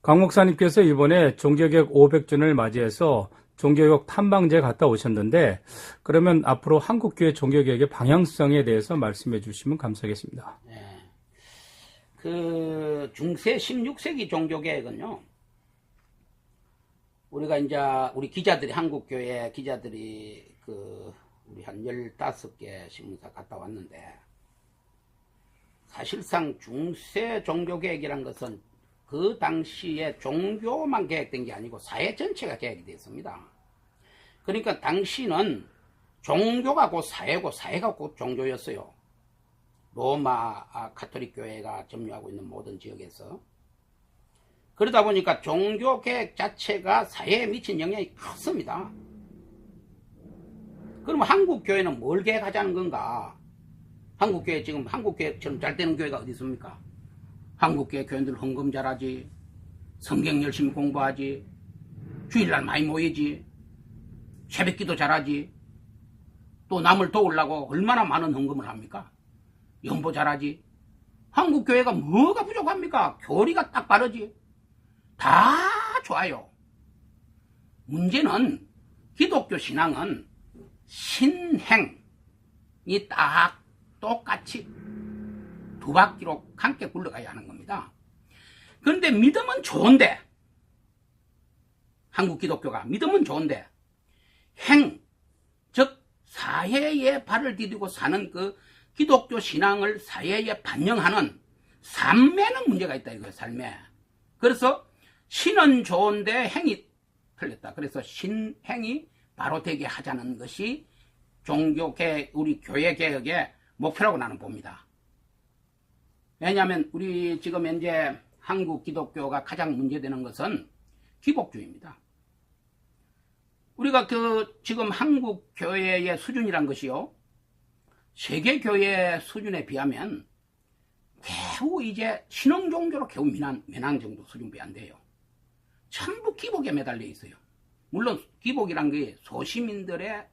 강 목사님께서 이번에 종교개혁 500주년을 맞이해서 종교개혁 탐방제 갔다 오셨는데, 그러면 앞으로 한국교회 종교개혁의 방향성에 대해서 말씀해 주시면 감사하겠습니다. 네. 그 중세 16세기 종교개혁은요, 우리가 이제 우리 기자들이, 한국교회 기자들이 우리 한 15개 신문사 갔다 왔는데, 사실상 중세 종교개혁이란 것은 그 당시에 종교만 개혁된 게 아니고 사회 전체가 개혁이 됐습니다. 그러니까 당시는 종교가 곧 사회고 사회가 곧 종교였어요. 로마 가톨릭 교회가 점유하고 있는 모든 지역에서. 그러다 보니까 종교개혁 자체가 사회에 미친 영향이 컸습니다. 그러면 한국교회는 뭘 개혁하자는 건가? 한국교회, 지금 한국교회처럼 잘 되는 교회가 어디 있습니까? 한국교회 교인들 헌금 잘하지, 성경 열심히 공부하지, 주일날 많이 모이지, 새벽기도 잘하지, 또 남을 도우려고 얼마나 많은 헌금을 합니까? 연보 잘하지. 한국교회가 뭐가 부족합니까? 교리가 딱 바르지. 다 좋아요. 문제는 기독교 신앙은 신행이 딱 똑같이 두 바퀴로 함께 굴러가야 하는 겁니다. 그런데 믿음은 좋은데, 한국 기독교가 믿음은 좋은데 행, 즉 사회에 발을 디디고 사는 그 기독교 신앙을 사회에 반영하는 삶에는 문제가 있다 이거예요. 삶에. 그래서 신은 좋은데 행이 틀렸다. 그래서 신행이 바로 되게 하자는 것이 종교개혁, 우리 교회개혁의 목표라고 나는 봅니다. 왜냐하면 우리 지금 현재 한국 기독교가 가장 문제되는 것은 기복주의입니다. 우리가 지금 한국 교회의 수준이란 것이요, 세계 교회 수준에 비하면 겨우 이제 신흥 종교로 겨우 면한 정도 수준밖에 안 돼요. 전부 기복에 매달려 있어요. 물론 기복이란 게 소시민들의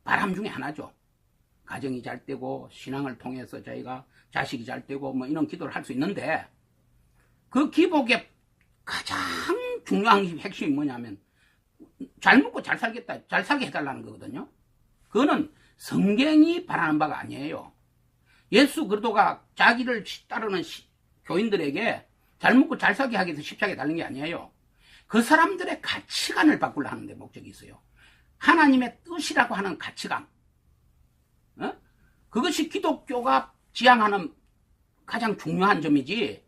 바람 중에 하나죠. 가정이 잘 되고 신앙을 통해서 저희가 자식이 잘 되고 뭐 이런 기도를 할 수 있는데, 그 기복의 가장 중요한 핵심이 뭐냐면 잘 먹고 잘 살겠다, 잘 살게 해달라는 거거든요. 그거는 성경이 바라는 바가 아니에요. 예수 그리스도가 자기를 따르는 교인들에게 잘 먹고 잘 살게 하기 위해서 십자가에 달린 게 아니에요. 그 사람들의 가치관을 바꾸려 하는 데 목적이 있어요. 하나님의 뜻이라고 하는 가치관, 그것이 기독교가 지향하는 가장 중요한 점이지,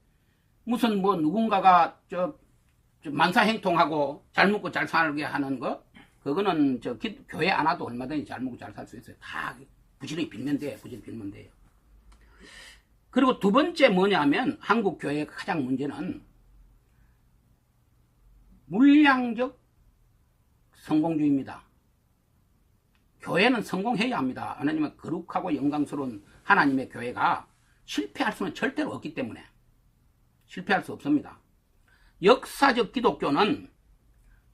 무슨 뭐 누군가가 만사행통하고 잘 먹고 잘 살게 하는 거, 그거는 교회 안 와도 얼마든지 잘 먹고 잘 살 수 있어요. 다 부지런히 빌면 돼요. 부지런히 빌면 돼요. 그리고 두 번째 뭐냐면, 한국 교회의 가장 문제는 물량적 성공주의입니다. 교회는 성공해야 합니다. 하나님의 거룩하고 영광스러운 하나님의 교회가 실패할 수는 절대로 없기 때문에 실패할 수 없습니다. 역사적 기독교는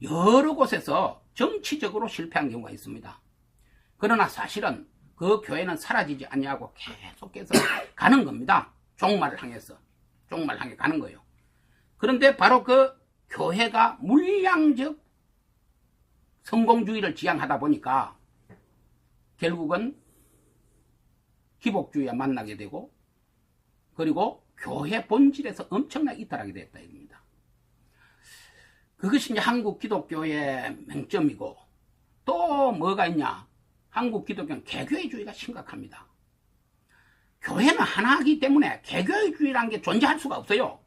여러 곳에서 정치적으로 실패한 경우가 있습니다. 그러나 사실은 그 교회는 사라지지 아니하고 계속해서 가는 겁니다. 종말을 향해서. 종말을 향해 가는 거예요. 그런데 바로 그 교회가 물량적 성공주의를 지향하다 보니까 결국은 기복주의와 만나게 되고, 그리고 교회 본질에서 엄청나게 이탈하게 됐다 이겁니다. 그것이 이제 한국 기독교의 맹점이고, 또 뭐가 있냐? 한국 기독교는 개교회주의가 심각합니다. 교회는 하나이기 때문에 개교회주의라는 게 존재할 수가 없어요.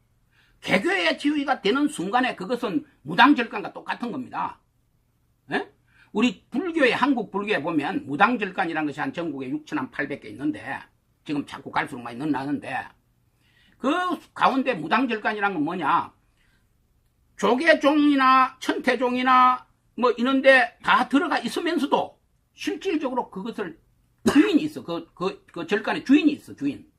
개교회주의가 되는 순간에 그것은 무당절간과 똑같은 겁니다. 에? 우리 불교에, 한국 불교에 보면 무당절간이라는 것이 한 전국에 6,800개 있는데, 지금 자꾸 갈수록 많이 늘어나는데, 그 가운데 무당절간이라는 건 뭐냐? 조계종이나 천태종이나 뭐 이런데 다 들어가 있으면서도 실질적으로 그것을 주인이 있어. 그 절간에 주인이 있어, 주인.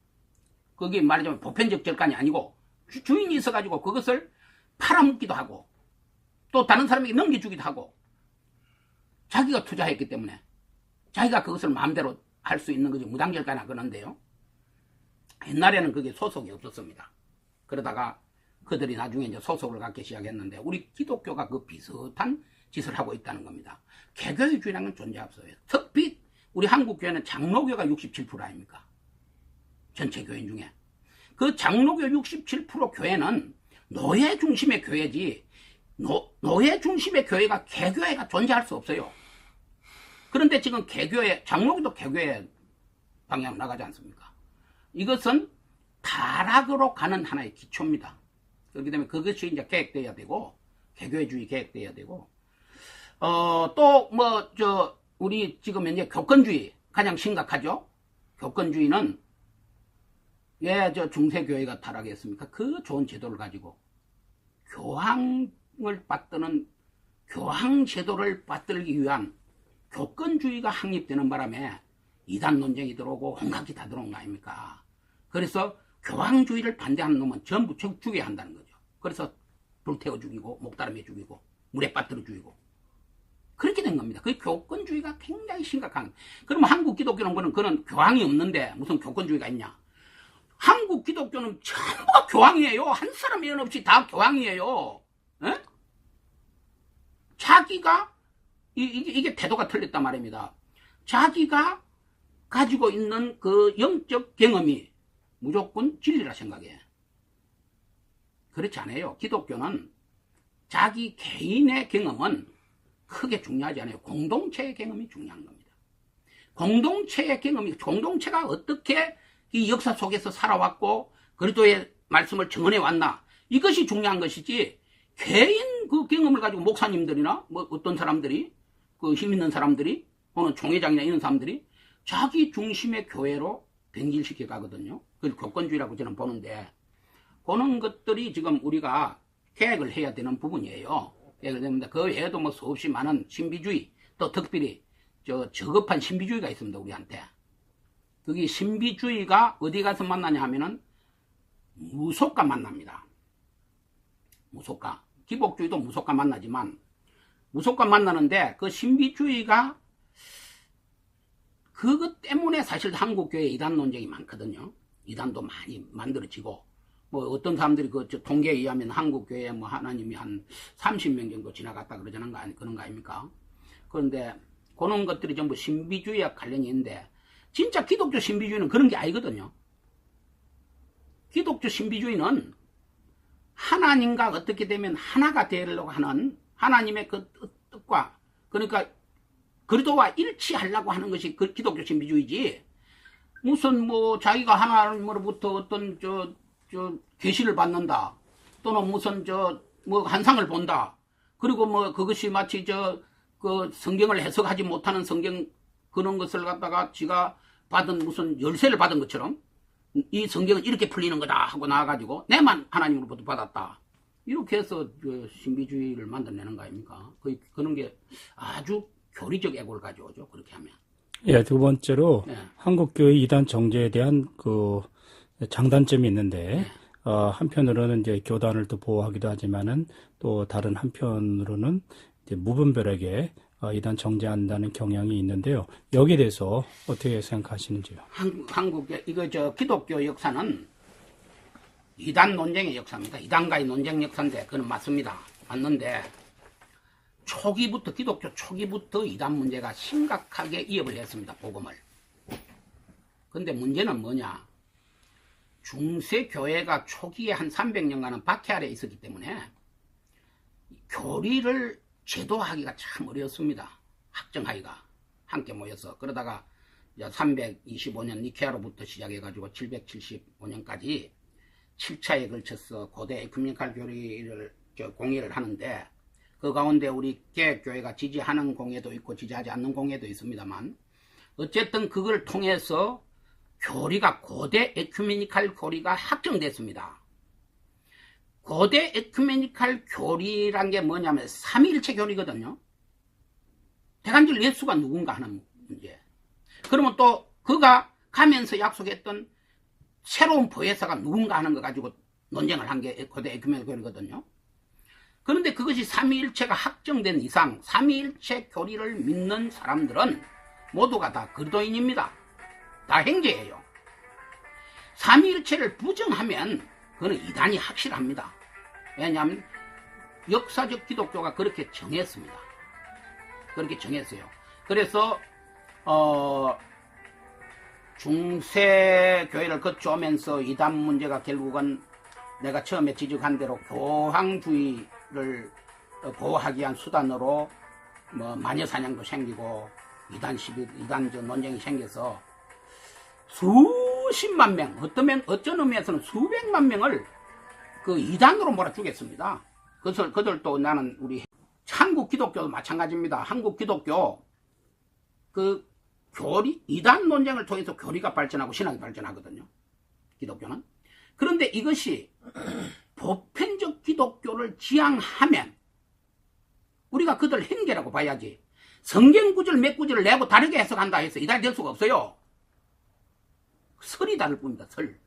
그게 말하자면 보편적 절간이 아니고 주인이 있어가지고 그것을 팔아먹기도 하고 또 다른 사람에게 넘겨주기도 하고, 자기가 투자했기 때문에 자기가 그것을 마음대로 할 수 있는 거지. 무당절간이나 그런데요, 옛날에는 그게 소속이 없었습니다. 그러다가 그들이 나중에 이제 소속을 갖기 시작했는데 우리 기독교가 그 비슷한 짓을 하고 있다는 겁니다. 개교회주의라는 건 존재 없어요. 특히 우리 한국교회는 장로교가 67% 아닙니까? 전체 교인 중에. 그 장로교 67% 교회는 노예 중심의 교회지 노예 중심의 교회가 개교회가 존재할 수 없어요. 그런데 지금 개교회, 장로교도 개교회 방향으로 나가지 않습니까? 이것은 타락으로 가는 하나의 기초입니다. 그렇기 때문에 그것이 이제 계획되어야 되고, 개교회주의 계획되어야 되고, 우리 지금 현재 교권주의 가장 심각하죠? 교권주의는 왜 중세교회가 타락했습니까? 그 좋은 제도를 가지고 교황을 받드는 교황 제도를 받들기 위한 교권주의가 확립되는 바람에 이단 논쟁이 들어오고 혼각이 다 들어온 거 아닙니까? 그래서 교황주의를 반대하는 놈은 전부 죽여야 한다는 거죠. 그래서 불태워 죽이고 목다름에 죽이고 물에 빠뜨려 죽이고 그렇게 된 겁니다. 그 교권주의가 굉장히 심각한. 그러면 한국 기독교는 그런 교황이 없는데 무슨 교권주의가 있냐? 한국 기독교는 전부가 교황이에요. 한 사람 예언 없이 다 교황이에요. 에? 자기가 이게 태도가 틀렸단 말입니다. 자기가 가지고 있는 그 영적 경험이 무조건 진리라 생각해. 그렇지 않아요. 기독교는 자기 개인의 경험은 크게 중요하지 않아요. 공동체의 경험이 중요한 겁니다. 공동체의 경험이, 공동체가 어떻게 이 역사 속에서 살아왔고 그리스도의 말씀을 증언해 왔나, 이것이 중요한 것이지 개인 그 경험을 가지고 목사님들이나 뭐 어떤 사람들이 그 힘 있는 사람들이 혹은 총회장이나 이런 사람들이 자기 중심의 교회로 변질시켜 가거든요. 그걸 교권주의라고 저는 보는데, 그런 것들이 지금 우리가 계획을 해야 되는 부분이에요. 계획을 됩니다. 그 외에도 뭐 수없이 많은 신비주의, 또 특별히 저급한 신비주의가 있습니다, 우리한테. 그게 신비주의가 어디 가서 만나냐 하면은 무속과 만납니다. 무속과. 기복주의도 무속과 만나지만, 무속과 만나는데 그 신비주의가 그것 때문에 사실 한국교회 이단 논쟁이 많거든요. 이단도 많이 만들어지고, 뭐 어떤 사람들이 그 통계에 의하면 한국교회에 뭐 하나님이 한 30명 정도 지나갔다 그러자는 거 그런 거 아닙니까? 그런데 그런 것들이 전부 신비주의와 관련이 있는데, 진짜 기독교 신비주의는 그런 게 아니거든요. 기독교 신비주의는 하나님과 어떻게 되면 하나가 되려고 하는 하나님의 그 뜻과, 그러니까 그리스도와 일치하려고 하는 것이 그 기독교 신비주의지, 무슨 뭐 자기가 하나님으로부터 어떤 계시를 받는다, 또는 무슨 뭐 환상을 본다, 그리고 뭐 그것이 마치 그 성경을 해석하지 못하는 성경 그런 것을 갖다가 지가 받은 무슨 열쇠를 받은 것처럼 이 성경은 이렇게 풀리는 거다 하고 나와가지고 내만 하나님으로부터 받았다, 이렇게 해서 신비주의를 만들어내는 거 아닙니까? 그런 게 아주 교리적 애고를 가져오죠, 그렇게 하면. 예, 두 번째로 네. 한국교회 이단 정제에 대한 그 장단점이 있는데, 한편으로는 이제 교단을 또 보호하기도 하지만은 또 다른 한편으로는 이제 무분별하게 이단 정제한다는 경향이 있는데요. 여기에 대해서 어떻게 생각하시는지요? 한국의 기독교 역사는 이단 논쟁의 역사입니다. 이단과의 논쟁 역사인데 그건 맞습니다. 맞는데 초기부터, 기독교 초기부터 이단 문제가 심각하게 위협을 했습니다. 복음을. 근데 문제는 뭐냐? 중세 교회가 초기에 한 300년간은 박해 아래에 있었기 때문에 교리를 제도하기가 참 어려웠습니다. 확정하기가. 함께 모여서. 그러다가 325년 니케아로부터 시작해가지고 775년까지 7차에 걸쳐서 고대 에큐메니칼 교리를 공예를 하는데, 그 가운데 우리 개혁교회가 지지하는 공예도 있고 지지하지 않는 공예도 있습니다만, 어쨌든 그걸 통해서 교리가, 고대 에큐메니칼 교리가 확정됐습니다. 고대 에큐메니칼 교리란 게 뭐냐면 삼위일체 교리거든요. 대간절 예수가 누군가 하는 문제. 그러면 또 그가 가면서 약속했던 새로운 보혜사가 누군가 하는 거 가지고 논쟁을 한 게 고대 에큐메니칼 교리거든요. 그런데 그것이 삼위일체가 확정된 이상 삼위일체 교리를 믿는 사람들은 모두가 다 그리스도인입니다. 다 형제예요. 삼위일체를 부정하면 그거는 이단이 확실합니다. 왜냐하면 역사적 기독교가 그렇게 정했습니다. 그렇게 정했어요. 그래서 중세 교회를 거쳐오면서 이단 문제가 결국은 내가 처음에 지적한 대로 교황주의를 보호하기 위한 수단으로 뭐 마녀사냥도 생기고 이단전 논쟁이 생겨서 수십만 명, 어떤 의미에서는 수백만 명을 그 이단으로 몰아주겠습니다. 그들도 나는 우리 한국 기독교도 마찬가지입니다. 한국 기독교 그 이단 논쟁을 통해서 교리가 발전하고 신학이 발전하거든요. 기독교는. 그런데 이것이 보편적 기독교를 지향하면 우리가 그들 행계라고 봐야지. 성경 구절 몇 구절을 내고 다르게 해석한다 해서 이단이 될 수가 없어요. 설이 다를 뿐입니다. 설.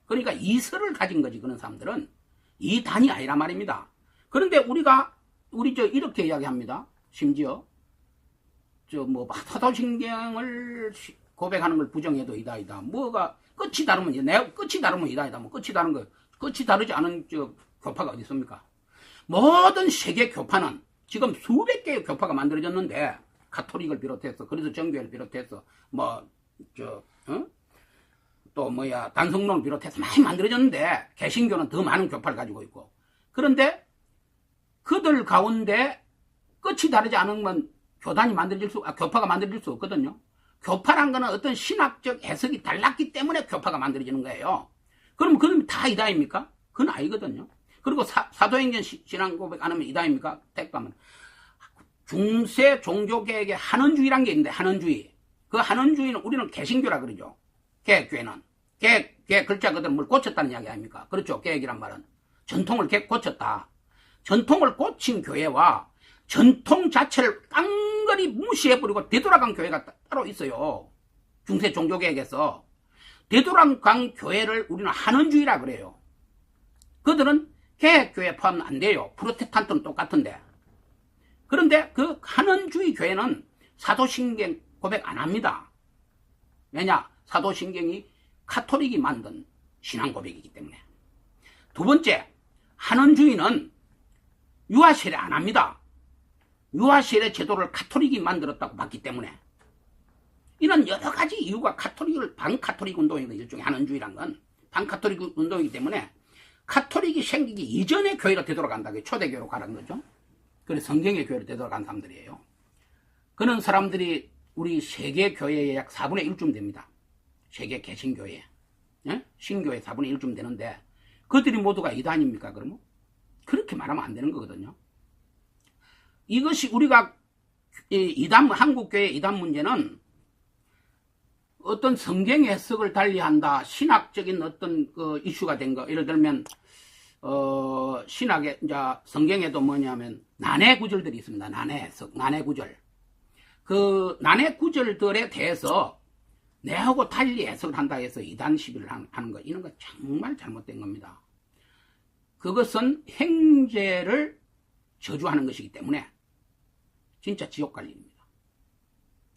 그러니까 이 설을 가진 거지. 그런 사람들은 이단이 아니란 말입니다. 그런데 우리 이렇게 이야기합니다. 심지어 사도신경을 고백하는 걸 부정해도 이다이다. 뭐가 끝이 다르면 끝이 다르면 이다이다. 뭐 끝이 다른 거 끝이 다르지 않은 교파가 어디 있습니까? 모든 세계 교파는 지금 수백 개의 교파가 만들어졌는데 가톨릭을 비롯해서 그래서 정교회를 비롯해서 단성론을 비롯해서 많이 만들어졌는데 개신교는 더 많은 교파를 가지고 있고 그런데 그들 가운데 끝이 다르지 않으면 교파가 만들어질 수 없거든요. 교파란 거는 어떤 신학적 해석이 달랐기 때문에 교파가 만들어지는 거예요. 그럼 다 이다입니까? 그건 아니거든요. 그리고 사도행전 신앙 고백 안 하면 이다입니까? 택하면 중세 종교개혁의 한원주의란 게 있는데 한원주의. 그 한원주의는 우리는 개신교라 그러죠. 개교회는. 개 글자 그대로 뭘 고쳤다는 이야기 아닙니까? 그렇죠. 개혁이란 말은. 전통을 고쳤다. 전통을 고친 교회와 전통 자체를 깡그리 무시해버리고 되돌아간 교회가 따로 있어요. 중세 종교개혁에서. 되돌아간 교회를 우리는 한원주의라 그래요. 그들은 개혁교회 포함은 안 돼요. 프로테스탄트는 똑같은데. 그런데 그 한원주의 교회는 사도신경 고백 안 합니다. 왜냐? 사도신경이 가톨릭이 만든 신앙 고백이기 때문에. 두 번째, 한원주의는 유아세례 안 합니다. 유아세례 제도를 가톨릭이 만들었다고 봤기 때문에. 이런 여러 가지 이유가 반카톨릭 운동이거든요. 일종의 한원주의란 건. 반카톨릭 운동이기 때문에 카톨릭이 생기기 이전에 교회가 되돌아간다고요. 초대교회로 가라는 거죠. 그래서 성경의 교회로 되돌아간 사람들이에요. 그런 사람들이 우리 세계 교회의 약 4분의 1쯤 됩니다. 세계 개신교회. 예? 신교회 4분의 1쯤 되는데 그들이 모두가 이단입니까? 그러면? 그렇게 말하면 안 되는 거거든요. 이것이 우리가 한국교회 이단 문제는 어떤 성경 해석을 달리한다, 신학적인 어떤 이슈가 된 거, 예를 들면 신학의 성경에도 뭐냐면 난해 구절들이 있습니다. 난해 해석, 난해 구절. 그 난해 구절들에 대해서 내하고 달리 해석을 한다 해서 이단 시비를 하는 거, 이런 거 정말 잘못된 겁니다. 그것은 행제를 저주하는 것이기 때문에 진짜 지옥 갈 일입니다.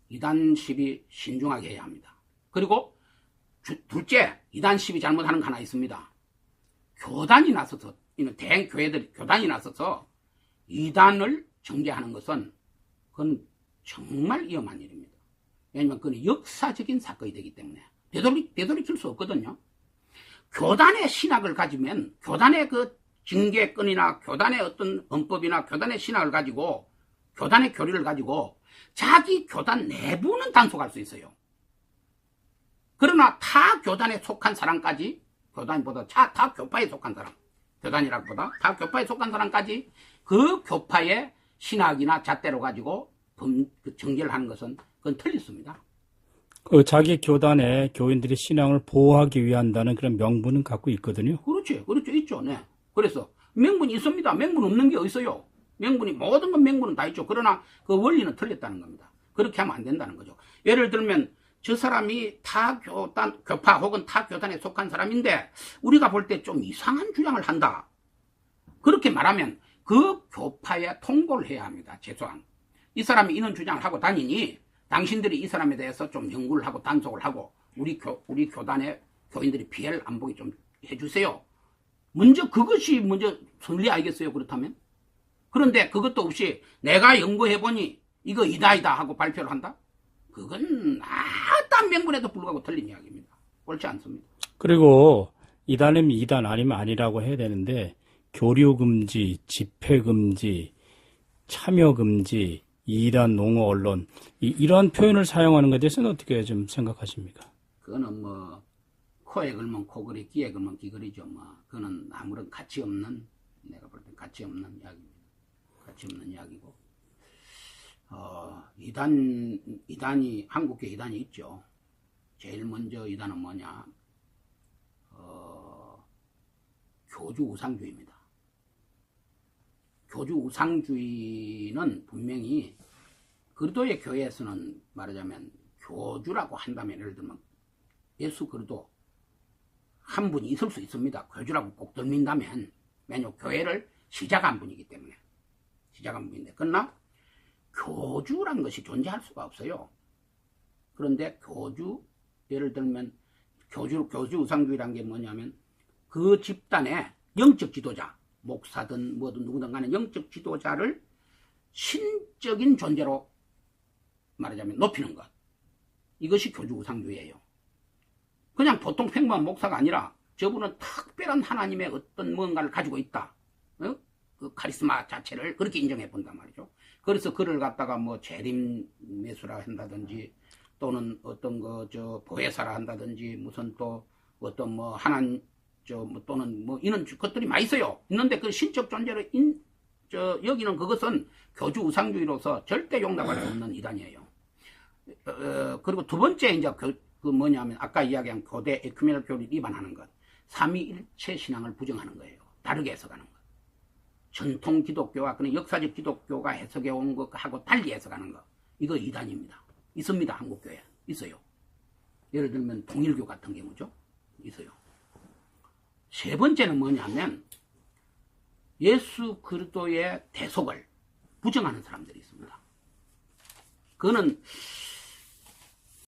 이단 시비 신중하게 해야 합니다. 그리고 둘째, 이단 시비 잘못하는 거 하나 있습니다. 교단이 나서서, 대형 교회들 교단이 나서서 이단을 정죄하는 것은 그건 정말 위험한 일입니다. 왜냐하면 그건 역사적인 사건이 되기 때문에 되돌이킬 수 없거든요. 교단의 신학을 가지면 교단의 그 징계권이나 교단의 어떤 헌법이나 교단의 신학을 가지고 교단의 교리를 가지고 자기 교단 내부는 단속할 수 있어요. 그러나 타 교단에 속한 사람까지, 교단보다 타 교파에 속한 사람, 교단이라기보다 타 교파에 속한 사람까지 그 교파의 신학이나 잣대로 가지고 정죄를 하는 것은 그건 틀렸습니다. 그 자기 교단의 교인들이 신앙을 보호하기 위한다는 그런 명분은 갖고 있거든요. 그렇죠, 있죠. 네. 그래서 명분이 있습니다. 명분 없는 게 어딨어요? 모든 건 명분은 다 있죠. 그러나 그 원리는 틀렸다는 겁니다. 그렇게 하면 안 된다는 거죠. 예를 들면 저 사람이 타 교파 혹은 타 교단에 속한 사람인데 우리가 볼 때 좀 이상한 주장을 한다. 그렇게 말하면 그 교파에 통보를 해야 합니다. 최소한. 이 사람이 이런 주장을 하고 다니니 당신들이 이 사람에 대해서 좀 연구를 하고 단속을 하고 우리 교단의 교인들이 피해를 안 보게 좀 해주세요. 그것이 먼저 선리 아니겠어요? 그렇다면? 그런데 그것도 없이 내가 연구해보니 이거 이다이다 하고 발표를 한다? 그건 딴 명분에도 불구하고 틀린 이야기입니다. 옳지 않습니다. 그리고 이단이면 이단 아니면 아니라고 해야 되는데 교류 금지, 집회 금지, 참여 금지, 이단 농어 언론 이러한 표현을 사용하는 것에 대해서는 어떻게 좀 생각하십니까? 그거는 뭐 코에 걸면 코걸이, 귀에 걸면 귀걸이죠. 뭐 그거는 아무런 가치 없는, 내가 볼 때 가치 없는 이야기입니다. 가치 없는 이야기고, 이단이 한국계 이단이 있죠. 제일 먼저 이단은 뭐냐? 교주 우상주의입니다. 교주 우상주의는 분명히 그리스도의 교회에서는 말하자면 교주라고 한다면, 예를 들면 예수 그리스도 한 분이 있을 수 있습니다. 교주라고 꼭 들민다면. 왜냐하면 교회를 시작한 분이기 때문에. 시작한 분인데, 그러나 교주란 것이 존재할 수가 없어요. 그런데 교주, 예를 들면 교주 우상주의란 게 뭐냐면 그 집단의 영적 지도자, 목사든 뭐든 누구든 간에 영적 지도자를 신적인 존재로 말하자면 높이는 것. 이것이 교주 우상주의예요. 그냥 보통 평범한 목사가 아니라 저분은 특별한 하나님의 어떤 뭔가를 가지고 있다. 그 카리스마 자체를 그렇게 인정해 본단 말이죠. 그래서 그를 갖다가 뭐 재림 매수라 한다든지, 또는 어떤 보혜사라 한다든지, 무슨 또 어떤 뭐 또는 뭐 이런 것들이 많이 있어요. 있는데 그 신적 존재를 여기는 그것은 교주 우상주의로서 절대 용납할 수 없는 이단이에요. 그리고 두 번째 이제 그 뭐냐면 아까 이야기한 교대 에큐메널 교리를 위반하는 것, 삼위일체 신앙을 부정하는 거예요. 다르게 해석하는 것. 전통 기독교와 그런 역사적 기독교가 해석해 온 것하고 달리 해석하는 것. 이거 이단입니다. 있습니다. 한국교회 있어요. 예를 들면 통일교 같은 경우죠. 있어요. 세 번째는 뭐냐면 예수 그리스도의 대속을 부정하는 사람들이 있습니다. 그거는